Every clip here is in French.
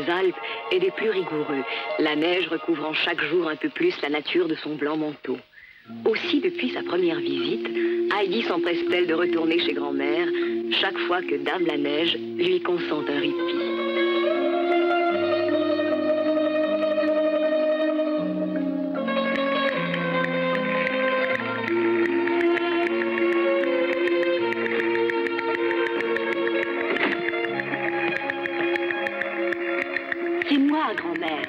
des Alpes est des plus rigoureux, la neige recouvrant chaque jour un peu plus la nature de son blanc manteau. Aussi, depuis sa première visite, Heidi s'empresse-t-elle de retourner chez grand-mère chaque fois que Dame la Neige lui consent un répit. C'est moi, grand-mère.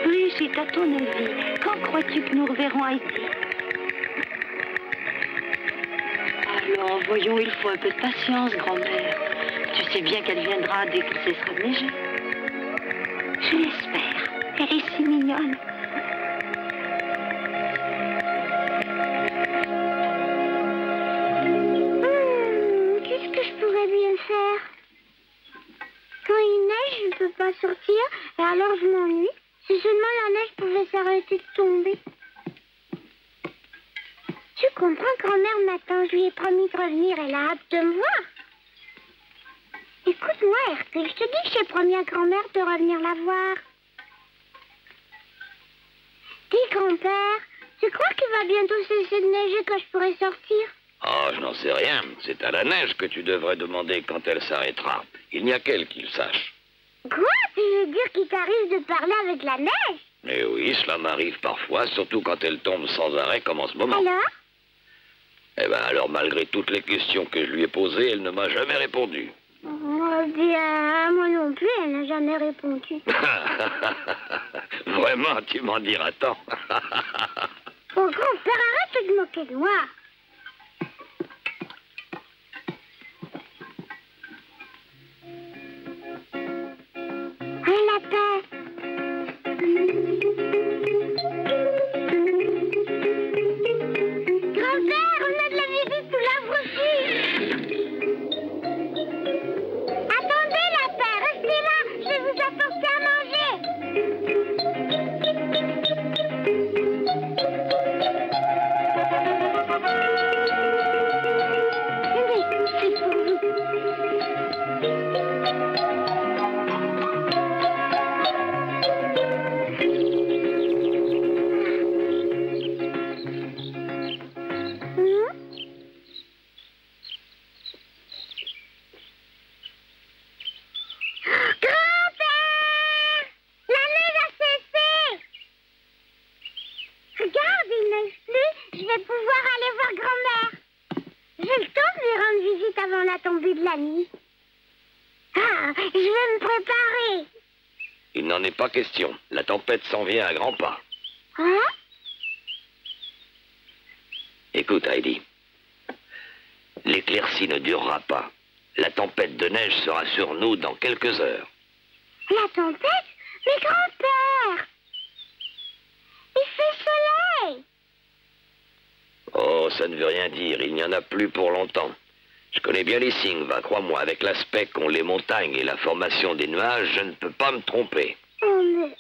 Brigitte, à ton avis, quand crois-tu que nous reverrons Heidi? Alors, voyons, il faut un peu de patience, grand-mère. Tu sais bien qu'elle viendra dès qu'il cessera de neiger. Je l'espère. Elle est si mignonne. Qu'est-ce que je pourrais bien faire? Quand il neige, je ne peux pas sortir, et alors je m'ennuie. Si seulement la neige pouvait s'arrêter de tomber. Tu comprends, grand-mère, maintenant, je lui ai promis de revenir, elle a hâte de me voir. Écoute-moi, Hercule, je te dis que j'ai promis à grand-mère de revenir la voir. Dis, grand-père, tu crois qu'il va bientôt cesser de neiger, que je pourrai sortir? Oh, je n'en sais rien. C'est à la neige que tu devrais demander quand elle s'arrêtera. Il n'y a qu'elle qui le sache. Quoi? Tu veux dire qu'il t'arrive de parler avec la neige? Mais oui, cela m'arrive parfois, surtout quand elle tombe sans arrêt comme en ce moment. Alors? Eh bien, alors, malgré toutes les questions que je lui ai posées, elle ne m'a jamais répondu. Oh bien, moi non plus, elle n'a jamais répondu. Vraiment, tu m'en diras tant. Oh, grand-père, arrête de te moquer de moi. Un lapin. Grand-père, on a de la visite sous l'arbre aussi. Attendez, lapin, restez là, je vais vous apporter à manger. Tenez, c'est pour vous. Il n'en est pas question. La tempête s'en vient à grands pas. Hein? Écoute, Heidi. L'éclaircie ne durera pas. La tempête de neige sera sur nous dans quelques heures. La tempête? Mais grand-père! Il fait soleil! Oh, ça ne veut rien dire. Il n'y en a plus pour longtemps. Je connais bien les signes, va, crois-moi. Avec l'aspect qu'ont les montagnes et la formation des nuages, je ne peux pas me tromper. Oh, mais...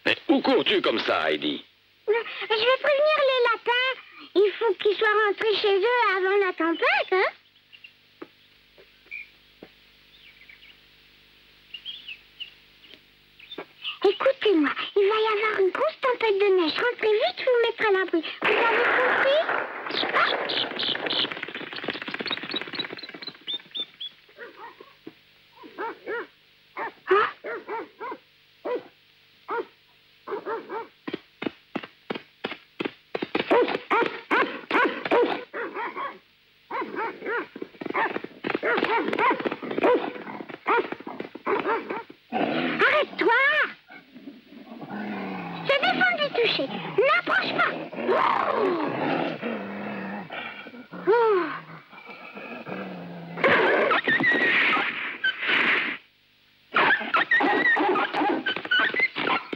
Mais où cours-tu comme ça, Heidi? Je vais prévenir les lapins. Il faut qu'ils soient rentrés chez eux avant la tempête, hein? Écoutez-moi, il va y avoir une grosse tempête de neige. Rentrez vite, vous mettre à l'abri. Vous avez compris? Arrête-toi! Je te défends de toucher. N'approche pas! Oh.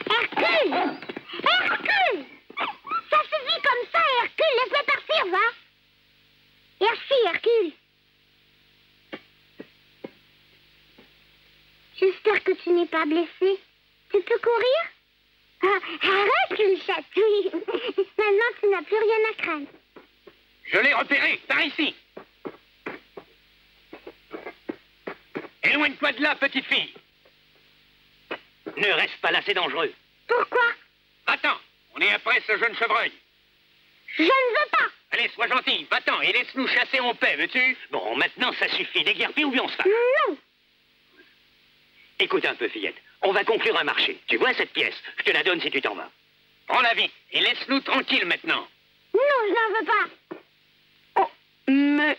Hercule! Hercule! Ça suffit comme ça, Hercule. Laisse-les partir, va! Merci, Hercule. J'espère que tu n'es pas blessé. Tu peux courir? Ah, arrête, tu me chatouilles. Maintenant, tu n'as plus rien à craindre. Je l'ai repéré, par ici. Éloigne-toi de là, petite fille. Ne reste pas là, c'est dangereux. Pourquoi? Va-t'en, on est après ce jeune chevreuil. Je ne veux pas. Allez, sois gentil, va-t'en et laisse-nous chasser en paix, veux-tu? Bon, maintenant, ça suffit. Déguerpis ou bien on se fâche. Non. Écoute un peu, fillette. On va conclure un marché. Tu vois cette pièce? Je te la donne si tu t'en vas. Prends-la vite et laisse-nous tranquilles maintenant. Non, je n'en veux pas. Oh, mais...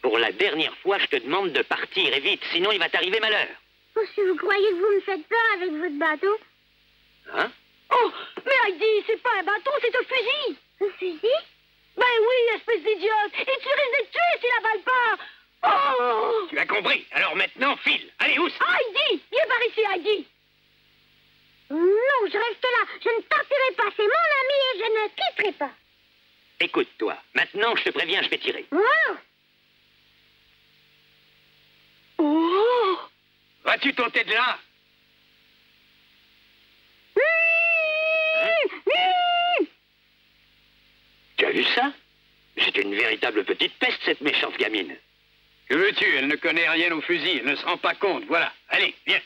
Pour la dernière fois, je te demande de partir et vite, sinon il va t'arriver malheur. Oh, si vous croyez que vous me faites peur avec votre bateau. Hein? Oh, mais Heidi, c'est pas un bâton, c'est un fusil. Un fusil? Ben oui, espèce d'idiote. Et tu risques d'être tué s'il avale pas. Oh! Tu as compris. Alors maintenant, file. Allez, où? Heidi, viens par ici, Heidi. Non, je reste là. Je ne partirai pas. C'est mon ami et je ne quitterai pas. Écoute-toi. Maintenant, je te préviens, je vais tirer. Wow. Oh! Vas-tu t'ôter de là? Tu as vu ça? C'est une véritable petite peste, cette méchante gamine. Que veux-tu? Elle ne connaît rien au fusil. Elle ne se rend pas compte. Voilà. Allez, viens.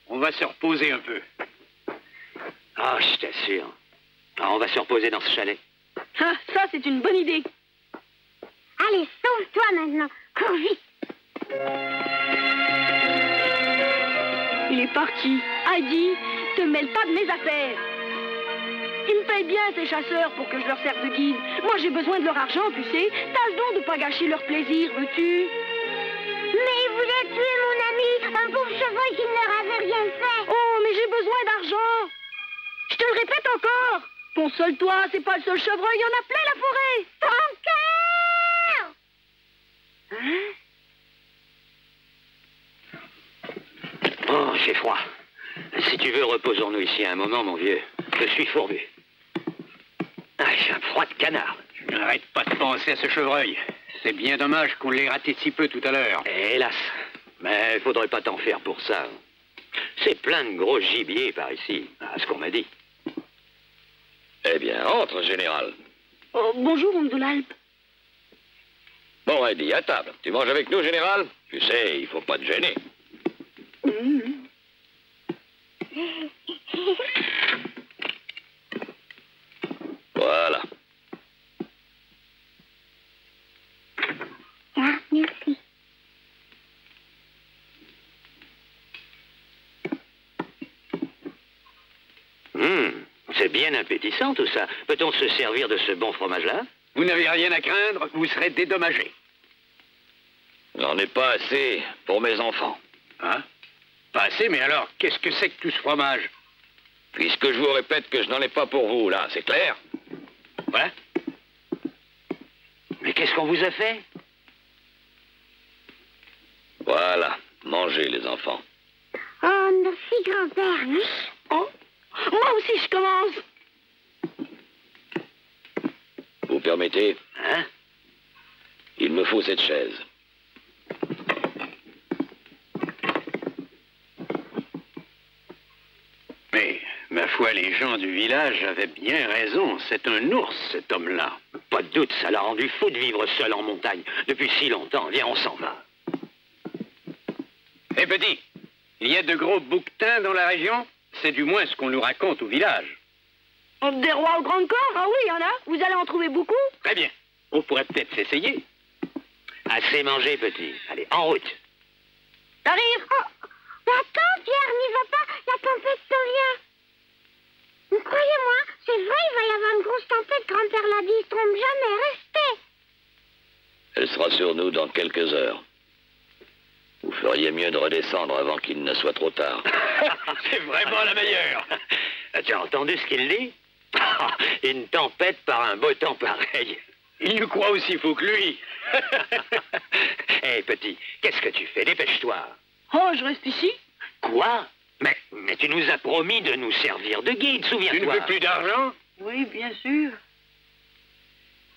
On va se reposer un peu. Ah, je t'assure. Ah, on va se reposer dans ce chalet. Ah, ça, c'est une bonne idée. Allez, sauve-toi maintenant. Cours vite. Il est parti. Heidi, te mêle pas de mes affaires. Ils me payent bien, ces chasseurs, pour que je leur serve de guide. Moi, j'ai besoin de leur argent, tu sais. Tâche donc de pas gâcher leur plaisir, veux-tu? Mais il voulait tuer mon ami, un pauvre chevreuil qui ne leur avait rien fait. Oh, mais j'ai besoin d'argent. Je te le répète encore. Console-toi, c'est pas le seul chevreuil, il y en a plein la forêt. Ton cœur! Oh, j'ai froid. Si tu veux, reposons-nous ici un moment, mon vieux. Je suis fourbu. Ah, j'ai un froid de canard. Je n'arrête pas de penser à ce chevreuil. C'est bien dommage qu'on l'ait raté si peu tout à l'heure. Hélas. Mais il faudrait pas t'en faire pour ça. C'est plein de gros gibier par ici, à ce qu'on m'a dit. Eh bien, entre, général. Oh, bonjour, homme de l'Alpe. Bon, Heidi, à table. Tu manges avec nous, général? Tu sais, il faut pas te gêner. Voilà. Ah, merci. C'est bien appétissant tout ça. Peut-on se servir de ce bon fromage-là? Vous n'avez rien à craindre, vous serez dédommagé. J'en ai pas assez pour mes enfants. Hein? Pas assez, mais alors, qu'est-ce que c'est que tout ce fromage? Puisque je vous répète que je n'en ai pas pour vous, là, c'est clair? Ouais? Mais qu'est-ce qu'on vous a fait? Voilà, mangez, les enfants. Oh, merci, grand-père. Oh, moi aussi, je commence. Vous permettez? Hein? Il me faut cette chaise. Mais, ma foi, les gens du village avaient bien raison. C'est un ours, cet homme-là. Pas de doute, ça l'a rendu fou de vivre seul en montagne. Depuis si longtemps. Viens, on s'en va. Eh petit, il y a de gros bouquetins dans la région? C'est du moins ce qu'on nous raconte au village. Des rois au grand corps? Ah oui, il y en a. Vous allez en trouver beaucoup? Très bien. On pourrait peut-être s'essayer. Assez mangé, petit. Allez, en route. T'arrives? Oh, attends, Pierre, n'y va pas. La tempête s'en vient. Croyez-moi, c'est vrai, il va y avoir une grosse tempête. Grand-père l'a dit, il ne trompe jamais. Restez. Elle sera sur nous dans quelques heures. Vous feriez mieux de redescendre avant qu'il ne soit trop tard. C'est vraiment la meilleure. Tu as entendu ce qu'il dit? Une tempête par un beau temps pareil. Il nous croit aussi faux que lui. Hé, petit, qu'est-ce que tu fais? Dépêche-toi. Oh, je reste ici. Quoi? Mais tu nous as promis de nous servir de guide, Tu souviens-toi. ne veux plus d'argent? Oui, bien sûr.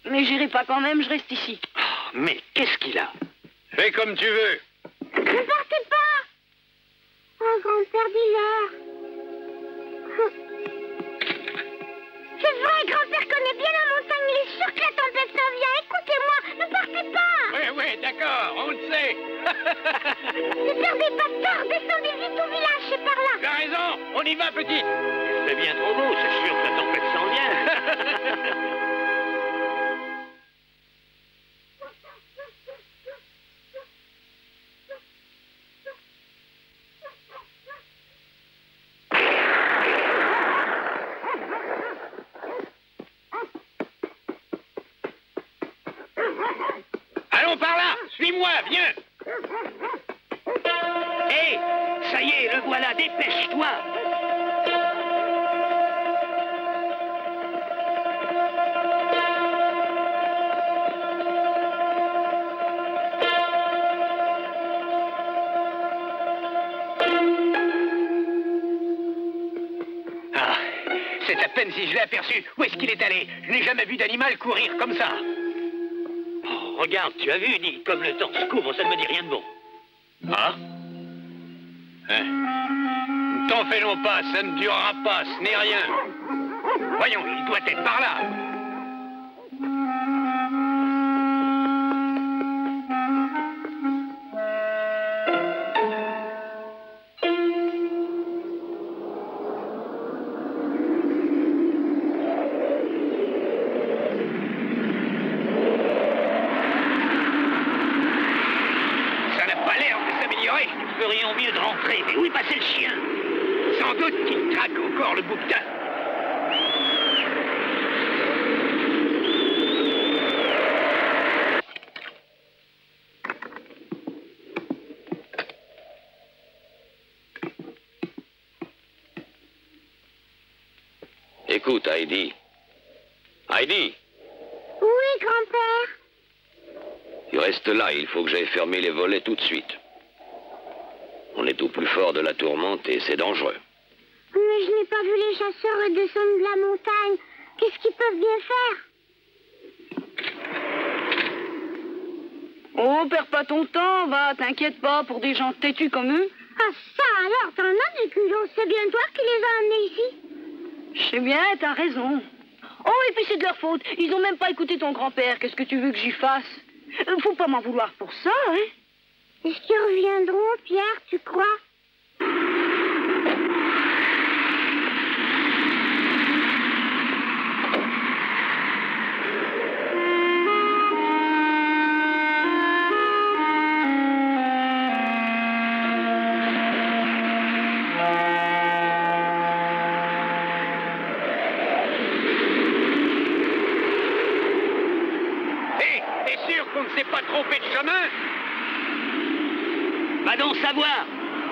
Mais j'irai pas quand même, je reste ici. Oh, mais qu'est-ce qu'il a? Fais comme tu veux. Ne partez pas. Oh, grand-père, dis-leur. C'est vrai, grand-père connaît bien la Ne perdez pas de temps, descendez vite au village, c'est par là. T'as raison, on y va, petite. C'est bien trop beau, c'est sûr que la tempête s'en vient. Allons par là, suis-moi, viens. Hé, ça y est, le voilà, dépêche-toi. Ah, c'est à peine si je l'ai aperçu. Où est-ce qu'il est allé? Je n'ai jamais vu d'animal courir comme ça. Oh, regarde, tu as vu, dit, comme le temps se couvre, ça ne me dit rien de bon. Ah? Hein? Ne t'en fais non pas, ça ne durera pas, ce n'est rien. Voyons, il doit être par là. Ça n'a pas l'air de s'améliorer. Nous ferions mieux de rentrer. Mais où est passé le chien? Sans doute qu'il traque encore le bouquetin. Écoute, Heidi. Heidi, Oui, grand-père. tu restes là, il faut que j'aille fermer les volets tout de suite. On est au plus fort de la tourmente et c'est dangereux. Mais je n'ai pas vu les chasseurs redescendre de la montagne. Qu'est-ce qu'ils peuvent bien faire? Oh, perds pas ton temps, va, t'inquiète pas, pour des gens têtus comme eux. Ah ça alors, t'en as des culots. C'est bien toi qui les as amenés ici. Je sais bien, t'as raison. Oh, et puis c'est de leur faute. Ils ont même pas écouté ton grand-père. Qu'est-ce que tu veux que j'y fasse? Faut pas m'en vouloir pour ça, hein? Est-ce qu'ils reviendront, Pierre, tu crois? Hé, t'es sûr qu'on ne s'est pas trompé de chemin? Va donc savoir.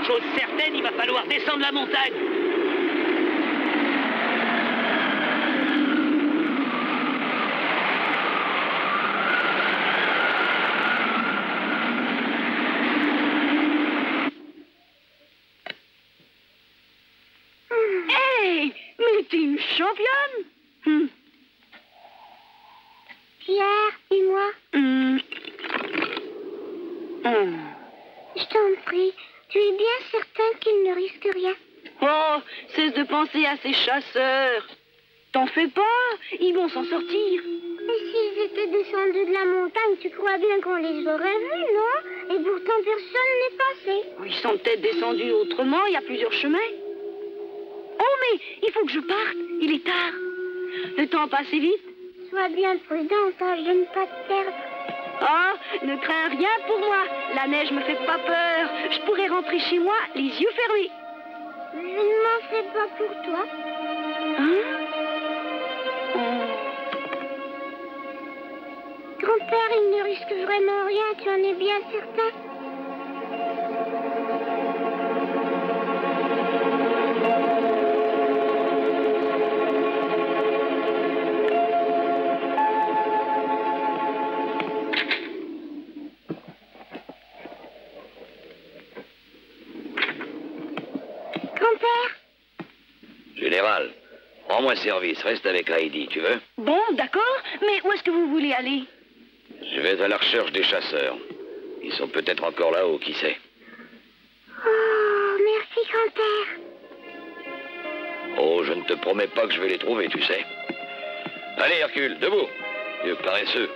Chose certaine, il va falloir descendre la montagne. Hey, mais t'es une championne! Pierre, et moi? Je t'en prie, tu es bien certain qu'ils ne risquent rien? Oh, cesse de penser à ces chasseurs. T'en fais pas, ils vont s'en sortir. Mais s'ils étaient descendus de la montagne, tu crois bien qu'on les aurait vus, non? Et pourtant personne n'est passé. Ils sont peut-être descendus autrement, il y a plusieurs chemins. Oh, mais il faut que je parte, il est tard. Le temps passe vite. Sois bien prudent, tâche de ne pas te perdre. Ah, ne crains rien pour moi. La neige me fait pas peur. Je pourrais rentrer chez moi les yeux fermés. Je ne m'en fais pas pour toi. Hein? Grand-père, il ne risque vraiment rien, tu en es bien certain? Grand-père? Général, rends-moi service, reste avec Heidi, tu veux? Bon, d'accord, mais où est-ce que vous voulez aller? Je vais à la recherche des chasseurs. Ils sont peut-être encore là-haut, qui sait. Oh, merci, grand-père. Oh, je ne te promets pas que je vais les trouver, tu sais. Allez, Hercule, debout. Vieux paresseux.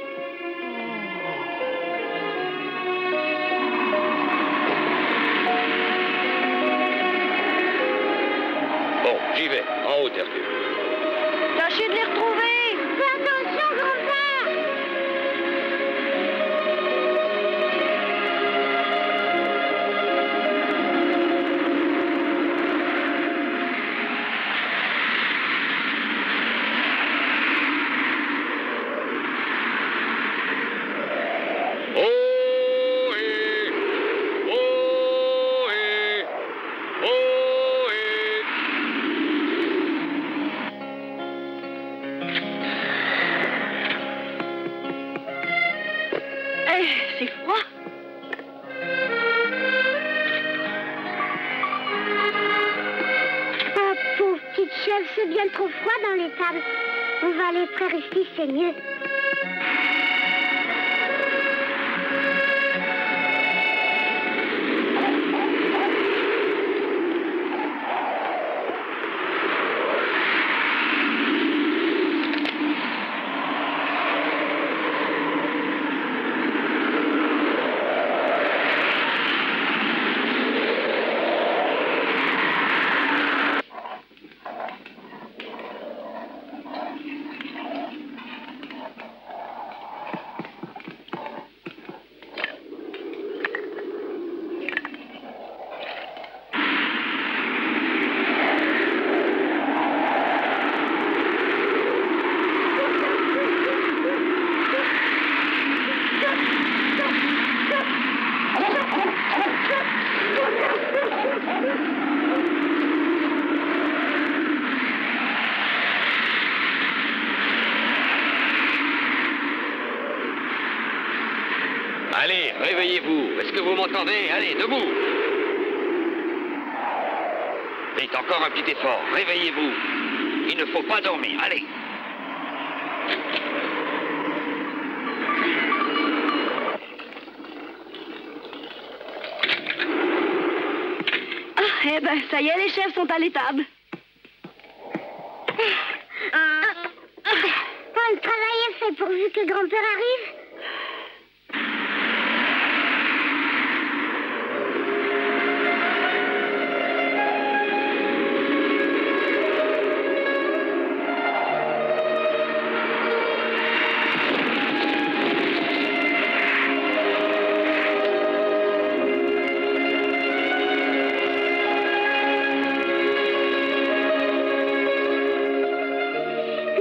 J'y vais. En haut, Hercule. Tâchez de les retrouver. Fais attention, grand-père. C'est froid. Oh, pauvre petite chèvre, c'est bien trop froid dans l'étable. On va aller par ici, c'est mieux. Allez, réveillez-vous. Est-ce que vous m'entendez? Allez, debout. Vite, encore un petit effort. Réveillez-vous. Il ne faut pas dormir. Allez. Ah, eh ben, ça y est, les chèvres sont à l'étable. Quand le travail est fait pourvu que grand-père arrive.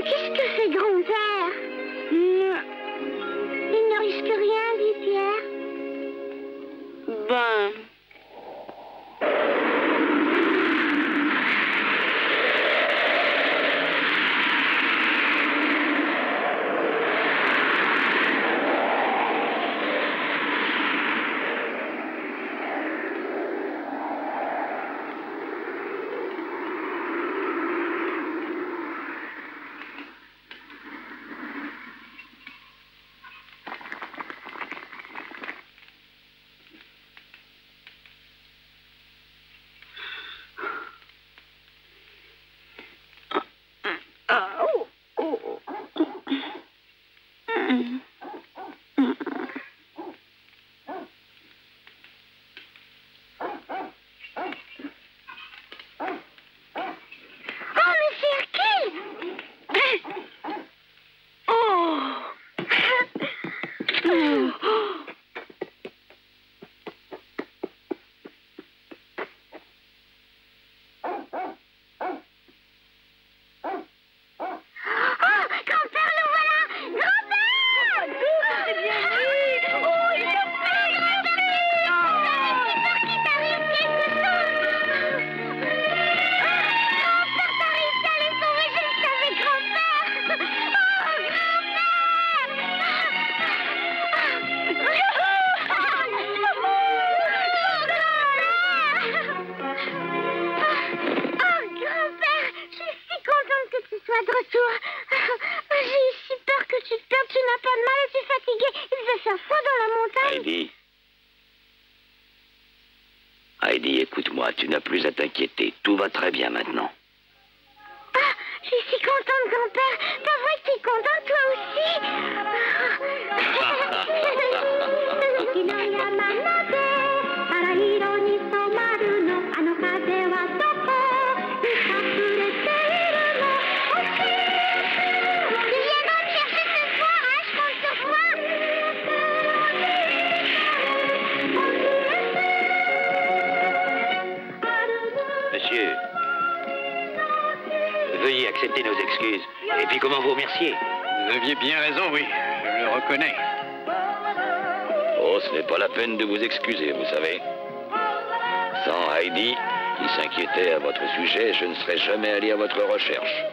Qu'est-ce que fait grand-père? Il ne risque rien, dit Pierre. Ben... Oh, monsieur Hercule! Oh, grand-père, le voilà! Grand-père! C'est bien lui. Oh, il a fait J'espère qu'il t'arrive quelque chose! Grand-père, t'as réussi à les sauver, je le savais, grand-père! Oh, grand-père, je suis si contente que tu sois de retour. J'ai eu si peur que tu te perdes, tu n'as pas de mal et tu es fatigué. Il devait faire froid dans la montagne. Heidi. Heidi, écoute-moi, tu n'as plus à t'inquiéter. Tout va très bien maintenant. Ah, je suis si contente, grand-père. Pas vrai que tu es contente, toi aussi? Veuillez accepter nos excuses. Et puis comment vous remercier? Vous aviez bien raison, oui. Je le reconnais. Oh, ce n'est pas la peine de vous excuser, vous savez. Sans Heidi, qui s'inquiétait à votre sujet, je ne serais jamais allé à votre recherche.